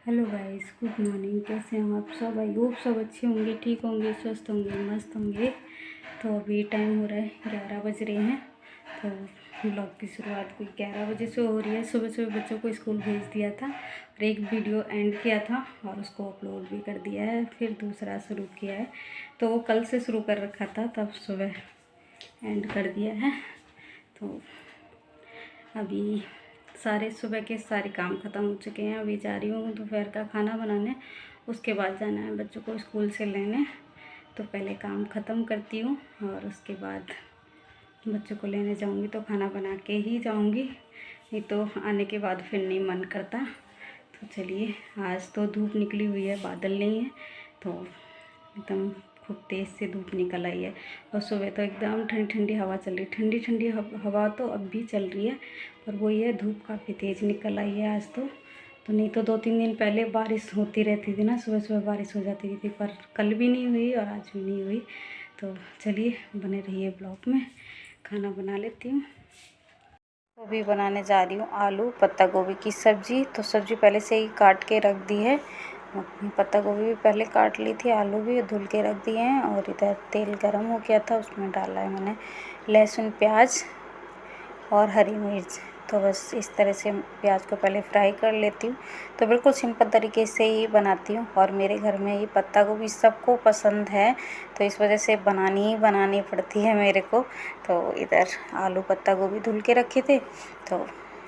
Hello guys, good morning. कैसे हैं आप सब? आई होप सब अच्छे होंगे, ठीक होंगे, स्वस्थ होंगे, मस्त होंगे। तो अभी टाइम हो रहा है 11 बज रहे हैं। तो ब्लॉग की शुरुआत कोई 11 बजे से हो रही है। सुबह सुबह बच्चों को स्कूल भेज दिया था और एक वीडियो एंड किया था और उसको अपलोड भी कर दिया है। फिर दूसरा शुरू किया है, तो वो कल से शुरू कर रखा था, तब सुबह एंड कर दिया है। तो अभी सुबह के सारे काम ख़त्म हो चुके हैं। अभी जा रही हूँ दोपहर का खाना बनाने, उसके बाद जाना है बच्चों को स्कूल से लेने। तो पहले काम ख़त्म करती हूँ और उसके बाद बच्चों को लेने जाऊँगी। तो खाना बना के ही जाऊँगी, नहीं तो आने के बाद फिर नहीं मन करता। तो चलिए, आज तो धूप निकली हुई है, बादल नहीं है, तो एकदम खूब तेज़ से धूप निकल आई है। और सुबह तो एकदम ठंडी ठंडी हवा चल रही है। ठंडी ठंडी हवा तो अब भी चल रही है, पर वही है, धूप काफ़ी तेज़ निकल आई है आज तो नहीं तो 2-3 दिन पहले बारिश होती रहती थी ना, सुबह सुबह बारिश हो जाती थी, पर कल भी नहीं हुई और आज भी नहीं हुई। तो चलिए, बने रहिए ब्लॉग में। खाना बना लेती हूँ। तो अभी बनाने जा रही हूँ आलू पत्ता गोभी की सब्ज़ी। तो सब्ज़ी पहले से ही काट के रख दी है। पत्ता गोभी भी पहले काट ली थी, आलू भी धुल के रख दिए हैं। और इधर तेल गरम हो गया था, उसमें डाला है मैंने लहसुन, प्याज और हरी मिर्च। तो बस इस तरह से प्याज को पहले फ्राई कर लेती हूँ। तो बिल्कुल सिंपल तरीके से ही बनाती हूँ। और मेरे घर में ये पत्ता गोभी सबको पसंद है, तो इस वजह से बनानी पड़ती है मेरे को। तो इधर आलू पत्ता गोभी धुल के रखे थे, तो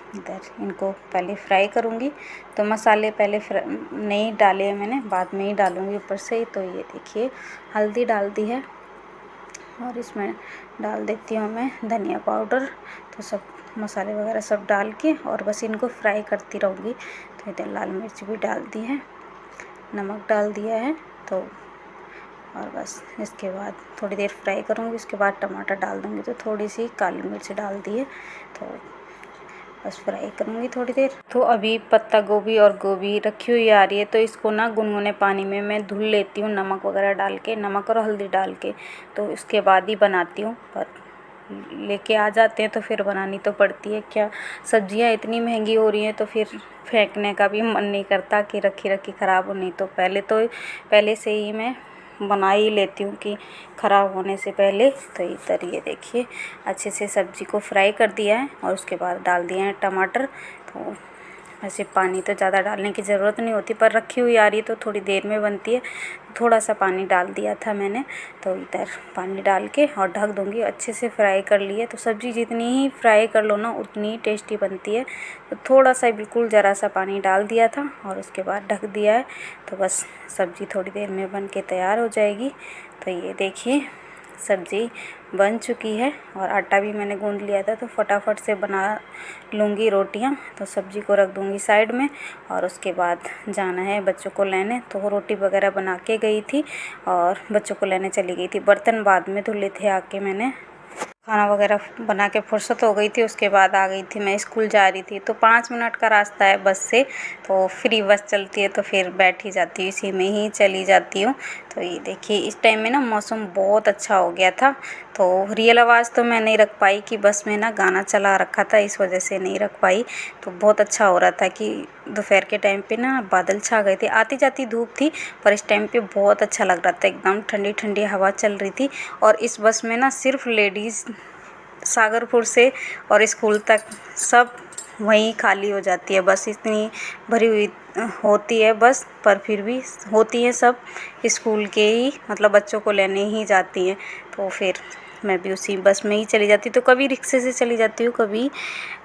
इधर इनको पहले फ्राई करूँगी। तो मसाले पहले नहीं डाले हैं मैंने, बाद में ही डालूँगी ऊपर से ही। तो ये देखिए, हल्दी डाल दी है और इसमें डाल देती हूँ मैं धनिया पाउडर। तो सब मसाले वगैरह सब डाल के और बस इनको फ्राई करती रहूँगी। तो इधर लाल मिर्च भी डाल दी है, नमक डाल दिया है। तो और बस इसके बाद थोड़ी देर फ्राई करूँगी, उसके बाद टमाटर डाल दूँगी। तो थोड़ी सी काली मिर्च डाल दी है, तो बस फ्राई करूँगी थोड़ी देर। तो अभी पत्ता गोभी और गोभी रखी हुई आ रही है, तो इसको ना गुनगुने पानी में मैं धुल लेती हूँ, नमक वगैरह डाल के, नमक और हल्दी डाल के। तो उसके बाद ही बनाती हूँ, पर लेके आ जाते हैं तो फिर बनानी तो पड़ती है। क्या सब्जियाँ इतनी महंगी हो रही हैं, तो फिर फेंकने का भी मन नहीं करता कि रखी रखी ख़राब हो। नहीं तो पहले से ही मैं बना ही लेती हूँ कि ख़राब होने से पहले। तो इधर ये देखिए, अच्छे से सब्ज़ी को फ्राई कर दिया है और उसके बाद डाल दिए हैं टमाटर। तो वैसे पानी तो ज़्यादा डालने की ज़रूरत नहीं होती, पर रखी हुई आ रही है तो थोड़ी देर में बनती है। थोड़ा सा पानी डाल दिया था मैंने। तो इधर पानी डाल के और ढक दूँगी। अच्छे से फ्राई कर लिए, तो सब्ज़ी जितनी ही फ्राई कर लो ना, उतनी ही टेस्टी बनती है। तो थोड़ा सा बिल्कुल ज़रा सा पानी डाल दिया था और उसके बाद ढक दिया है। तो बस सब्ज़ी थोड़ी देर में बन के तैयार हो जाएगी। तो ये देखिए, सब्ज़ी बन चुकी है और आटा भी मैंने गूँध लिया था, तो फटाफट से बना लूँगी रोटियां। तो सब्ज़ी को रख दूँगी साइड में और उसके बाद जाना है बच्चों को लेने। तो रोटी वगैरह बना के गई थी और बच्चों को लेने चली गई थी। बर्तन बाद में धुले थे आके, मैंने खाना वगैरह बना के फुर्सत हो गई थी। उसके बाद आ गई थी, मैं स्कूल जा रही थी। तो 5 मिनट का रास्ता है बस से, तो फ्री बस चलती है, तो फिर बैठ ही जाती हूँ, इसी में ही चली जाती हूँ। तो ये देखिए, इस टाइम में ना मौसम बहुत अच्छा हो गया था। तो रियल आवाज़ तो मैं नहीं रख पाई कि बस में ना गाना चला रखा था, इस वजह से नहीं रख पाई। तो बहुत अच्छा हो रहा था कि दोपहर के टाइम पे ना बादल छा गए थे, आती जाती धूप थी, पर इस टाइम पे बहुत अच्छा लग रहा था। एकदम ठंडी ठंडी हवा चल रही थी। और इस बस में ना सिर्फ लेडीज़ सागरपुर से और स्कूल तक सब वहीं खाली हो जाती है। बस इतनी भरी हुई होती है बस, पर फिर भी होती है सब स्कूल के ही, मतलब बच्चों को लेने ही जाती हैं। तो फिर मैं भी उसी बस में ही चली जाती हूँ। तो कभी रिक्शे से चली जाती हूँ, कभी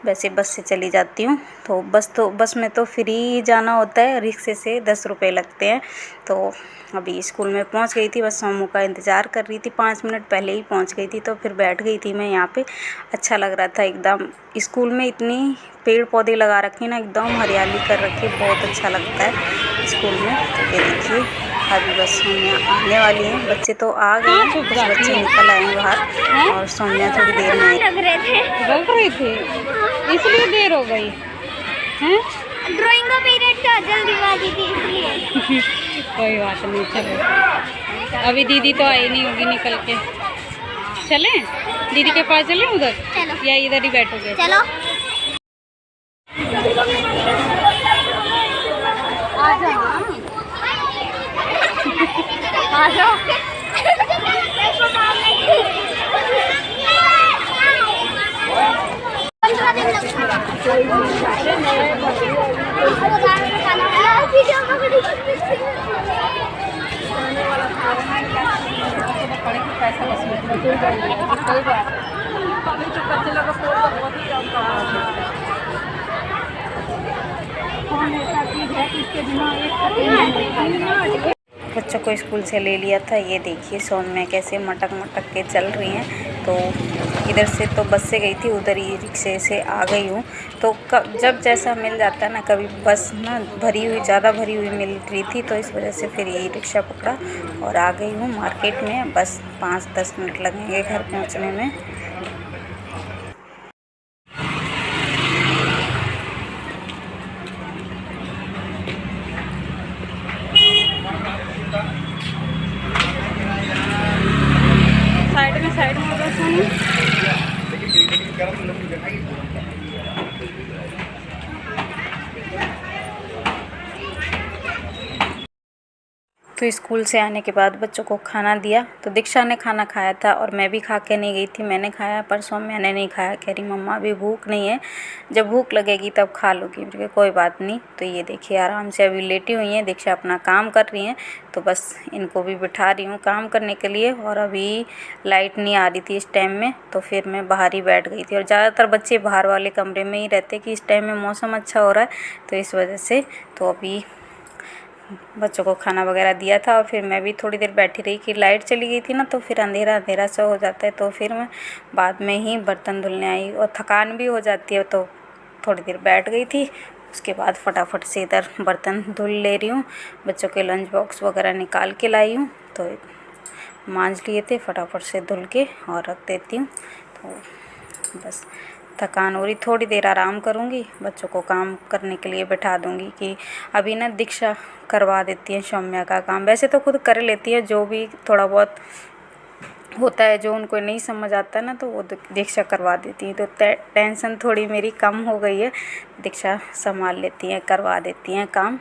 वैसे बस से चली जाती हूँ। तो बस में तो फ्री जाना होता है, रिक्शे से 10 रुपये लगते हैं। तो अभी स्कूल में पहुँच गई थी, बस सोमू का इंतज़ार कर रही थी। 5 मिनट पहले ही पहुँच गई थी, तो फिर बैठ गई थी मैं यहाँ पे। अच्छा लग रहा था एकदम। स्कूल में इतनी पेड़ पौधे लगा रखे ना, एकदम हरियाली कर रखी, बहुत अच्छा लगता है स्कूल में। तो ये देखिए, अभी बस सोनिया आने वाली हैं। बच्चे तो आ गए हैं, कुछ बच्चे निकल आए हैं बाहर और सोनिया थोड़ी देर में रख रहे थे, इसलिए देर हो गई हैं। ड्राइंग का पीरियड था, जल्दीबाजी थी इसलिए। कोई बात नहीं, चलो। अभी दीदी तो आई नहीं होगी निकल के। चलें दीदी के पास, चलें उधर या इधर ही बैठोगे? चलो। आजा। बच्चों को स्कूल से ले लिया था। ये देखिए सौम्या कैसे मटक मटक के चल रही हैं। तो इधर से तो बस से गई थी, उधर ही रिक्शे से आ गई हूँ। तो जब जैसा मिल जाता है ना, कभी बस ना भरी हुई ज़्यादा भरी हुई मिल रही थी, तो इस वजह से फिर यही रिक्शा पकड़ा और आ गई हूँ मार्केट में। बस 5-10 मिनट लगेंगे घर पहुँचने में। साइड में बस हूँ। तो स्कूल से आने के बाद बच्चों को खाना दिया। तो दीक्षा ने खाना खाया था और मैं भी खा के नहीं गई थी। मैंने खाया पर सौम्या ने नहीं खाया। कह रही मम्मा अभी भूख नहीं है, जब भूख लगेगी तब खा लूँगी। मैंने कहा कोई बात नहीं। तो ये देखिए आराम से अभी लेटी हुई हैं। दीक्षा अपना काम कर रही हैं, तो बस इनको भी बिठा रही हूँ काम करने के लिए। और अभी लाइट नहीं आ रही थी इस टाइम में, तो फिर मैं बाहर ही बैठ गई थी। और ज़्यादातर बच्चे बाहर वाले कमरे में ही रहते कि इस टाइम में मौसम अच्छा हो रहा है, तो इस वजह से। तो अभी बच्चों को खाना वगैरह दिया था और फिर मैं भी थोड़ी देर बैठी रही कि लाइट चली गई थी ना, तो फिर अंधेरा अंधेरा सा हो जाता है। तो फिर मैं बाद में ही बर्तन धुलने आई और थकान भी हो जाती है, तो थोड़ी देर बैठ गई थी। उसके बाद फटाफट से इधर बर्तन धुल ले रही हूँ। बच्चों के लंच बॉक्स वगैरह निकाल के लाई हूँ, तो मांज लिए थे, फटाफट से धुल के और रख देती हूँ। तो बस थकान हो रही, थोड़ी देर आराम करूँगी, बच्चों को काम करने के लिए बैठा दूँगी। कि अभी ना दीक्षा करवा देती है सौम्या का काम। वैसे तो खुद कर लेती है, जो भी थोड़ा बहुत होता है जो उनको नहीं समझ आता है ना, तो वो दीक्षा करवा देती है। तो टेंशन थोड़ी मेरी कम हो गई है। दीक्षा संभाल लेती हैं, करवा देती हैं काम।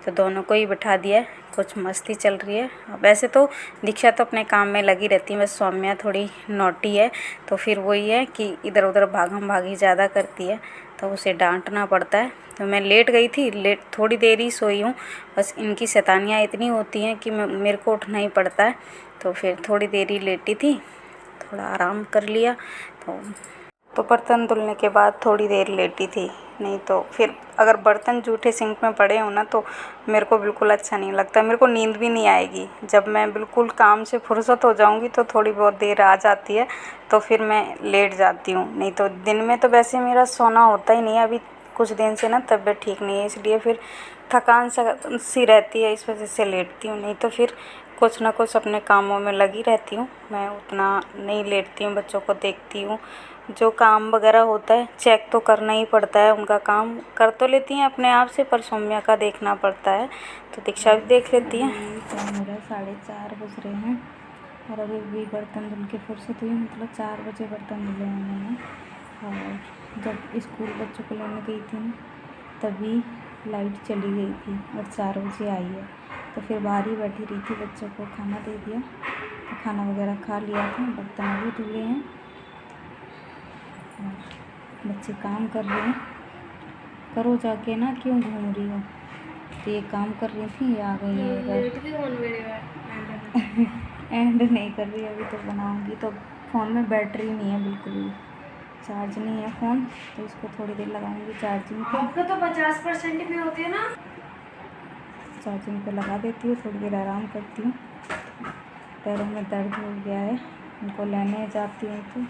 तो दोनों को ही बिठा दिया है, कुछ मस्ती चल रही है। वैसे तो दीक्षा तो अपने काम में लगी रहती है, बस सौम्या थोड़ी नॉटी है। तो फिर वही है कि इधर उधर भागम भागी ज़्यादा करती है, तो उसे डांटना पड़ता है। तो मैं लेट गई थी, थोड़ी देर ही सोई हूँ। बस इनकी शैतानियाँ इतनी होती हैं कि मेरे को उठना ही पड़ता है। तो फिर थोड़ी देर ही लेटी थी, थोड़ा आराम कर लिया। तो बर्तन धुलने के बाद थोड़ी देर लेटी थी। नहीं तो फिर अगर बर्तन जूठे सिंक में पड़े हो ना, तो मेरे को बिल्कुल अच्छा नहीं लगता। मेरे को नींद भी नहीं आएगी। जब मैं बिल्कुल काम से फुर्सत हो जाऊंगी तो थोड़ी बहुत देर आ जाती है, तो फिर मैं लेट जाती हूँ। नहीं तो दिन में तो वैसे मेरा सोना होता ही नहीं है। अभी कुछ दिन से ना तबीयत ठीक नहीं है, इसलिए फिर थकान सी रहती है, इस वजह से लेटती हूँ। नहीं तो फिर कुछ ना कुछ अपने कामों में लगी रहती हूँ। मैं उतना नहीं लेटती हूँ, बच्चों को देखती हूँ। जो काम वगैरह होता है चेक तो करना ही पड़ता है। उनका काम कर तो लेती हैं अपने आप से, पर सौम्या का देखना पड़ता है। तो दीक्षा भी देख लेती है। टाइम हो रहा है 4:30 बज रहे हैं और अभी भी बर्तन धुल के फुर्सत हुई। मतलब 4 बजे बर्तन धुले हैं मैंने। और जब स्कूल बच्चों को लेने गई थी ना, तभी लाइट चली गई थी और 4 बजे आई है। तो फिर बाहर ही बैठी रही थी, बच्चों को खाना दे दिया, तो खाना वगैरह खा लिया था। बर्तन अभी धुले हैं और बच्चे काम कर रहे हैं। करो जाके ना, क्यों घूम रही हो। तो ये काम कर रही थी, ये आ गई है इधर। एंड नहीं कर रही, अभी तो बनाऊंगी। तो फ़ोन में बैटरी नहीं है, बिल्कुल भी चार्ज नहीं है फ़ोन, तो इसको थोड़ी देर लगाऊंगी चार्जिंग पे। आपका तो 50% पे होती है ना। चार्जिंग पे लगा देती हूँ, थोड़ी देर आराम करती हूँ। पैरों में दर्द हो गया है, उनको लेने जाती हूँ।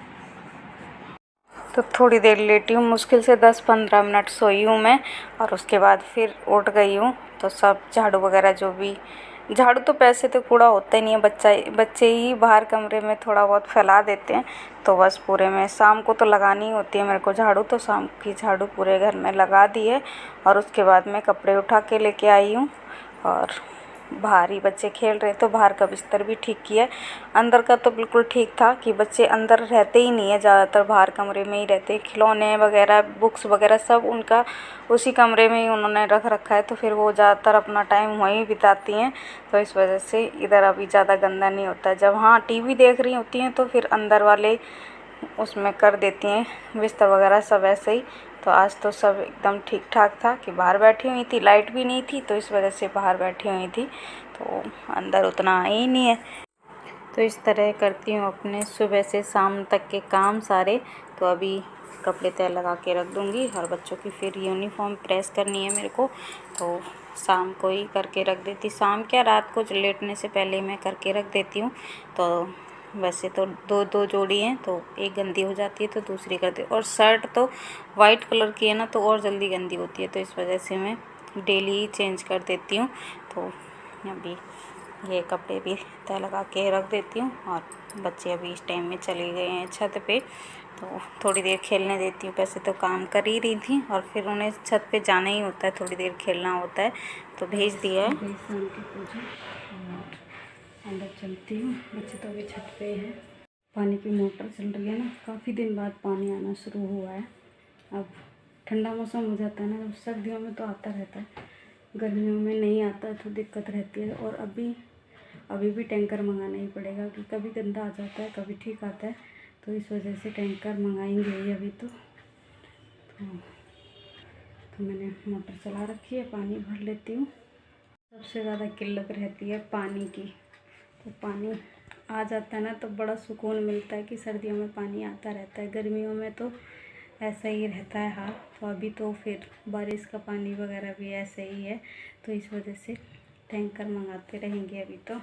तो थोड़ी देर लेटी हूँ, मुश्किल से 10-15 मिनट सोई हूँ मैं। और उसके बाद फिर उठ गई हूँ। तो सब झाड़ू वगैरह, जो भी झाड़ू तो पैसे तो कूड़ा होता ही नहीं है, बच्चे ही बाहर कमरे में थोड़ा बहुत फैला देते हैं। तो बस पूरे में शाम को तो लगानी होती है मेरे को झाड़ू, तो शाम की झाड़ू पूरे घर में लगा दी है। और उसके बाद मैं कपड़े उठा के लेके आई हूँ और बाहर ही बच्चे खेल रहे, तो बाहर का बिस्तर भी ठीक किया। अंदर का तो बिल्कुल ठीक था कि बच्चे अंदर रहते ही नहीं है, ज़्यादातर बाहर कमरे में ही रहते। खिलौने वगैरह, बुक्स वगैरह सब उनका उसी कमरे में ही उन्होंने रख रखा है, तो फिर वो ज़्यादातर अपना टाइम वहीं बिताती हैं। तो इस वजह से इधर अभी ज़्यादा गंदा नहीं होता है। जब हाँ टीवी देख रही होती हैं तो फिर अंदर वाले उसमें कर देती हैं, बिस्तर वगैरह सब ऐसे ही तो आज तो सब एकदम ठीक ठाक था कि बाहर बैठी हुई थी, लाइट भी नहीं थी तो इस वजह से बाहर बैठी हुई थी, तो अंदर उतना आई ही नहीं है। तो इस तरह करती हूँ अपने सुबह से शाम तक के काम सारे। तो अभी कपड़े तय लगा के रख दूँगी और बच्चों की फिर यूनिफॉर्म प्रेस करनी है मेरे को, तो शाम को ही करके रख देती। शाम क्या, रात को लेटने से पहले मैं करके रख देती हूँ। तो वैसे तो दो जोड़ी हैं, तो एक गंदी हो जाती है तो दूसरी कर दे। और शर्ट तो वाइट कलर की है ना, तो और जल्दी गंदी होती है, तो इस वजह से मैं डेली ही चेंज कर देती हूँ। तो अभी ये कपड़े भी तय लगा के रख देती हूँ। और बच्चे अभी इस टाइम में चले गए हैं छत पे, तो थोड़ी देर खेलने देती हूँ। वैसे तो काम कर ही रही थी और फिर उन्हें छत पे जाना ही होता है, थोड़ी देर खेलना होता है, तो भेज दिया है। शाम की पूजा और अंदर चलती हूँ। बच्चे तो अभी छत पे हैं। पानी की मोटर चल रही है ना, काफ़ी दिन बाद पानी आना शुरू हुआ है। अब ठंडा मौसम हो जाता है ना, सर्दियों में तो आता रहता है, गर्मियों में नहीं आता तो दिक्कत रहती है। और अभी भी टैंकर मंगाना ही पड़ेगा कि कभी गंदा आ जाता है, कभी ठीक आता है, तो इस वजह से टैंकर मंगाएंगे ही अभी तो मैंने मोटर चला रखी है, पानी भर लेती हूँ। सबसे ज़्यादा किल्लत रहती है पानी की, तो पानी आ जाता है ना तो बड़ा सुकून मिलता है कि सर्दियों में पानी आता रहता है। गर्मियों में तो ऐसा ही रहता है हाल। तो अभी तो फिर बारिश का पानी वगैरह भी ऐसे ही है, तो इस वजह से टैंकर मंगाते रहेंगे अभी तो।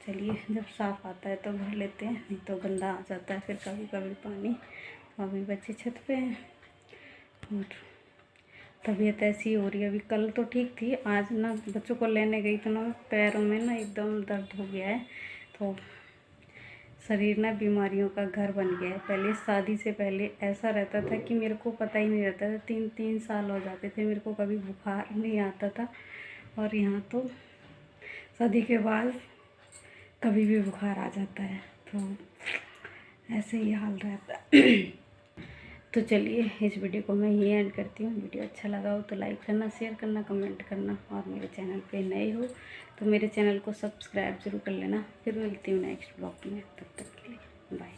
चलिए जब साफ़ आता है तो भर लेते हैं, नहीं तो गंदा आ जाता है फिर कभी कभी पानी। तो अभी बच्चे छत पे हैं और तबीयत ऐसी हो रही है। अभी कल तो ठीक थी, आज ना बच्चों को लेने गई तो ना पैरों में ना एकदम दर्द हो गया है। तो शरीर ना बीमारियों का घर बन गया है। पहले शादी से पहले ऐसा रहता था कि मेरे को पता ही नहीं रहता था, 3 साल हो जाते थे मेरे को कभी बुखार नहीं आता था। और यहाँ तो शादी के बाद कभी भी बुखार आ जाता है, तो ऐसे ही हाल रहता है। तो चलिए इस वीडियो को मैं यही एंड करती हूँ। वीडियो अच्छा लगा हो तो लाइक करना, शेयर करना, कमेंट करना, और मेरे चैनल पे नए हो तो मेरे चैनल को सब्सक्राइब ज़रूर कर लेना। फिर मिलती हूँ नेक्स्ट ब्लॉग में, तब तक के लिए बाय।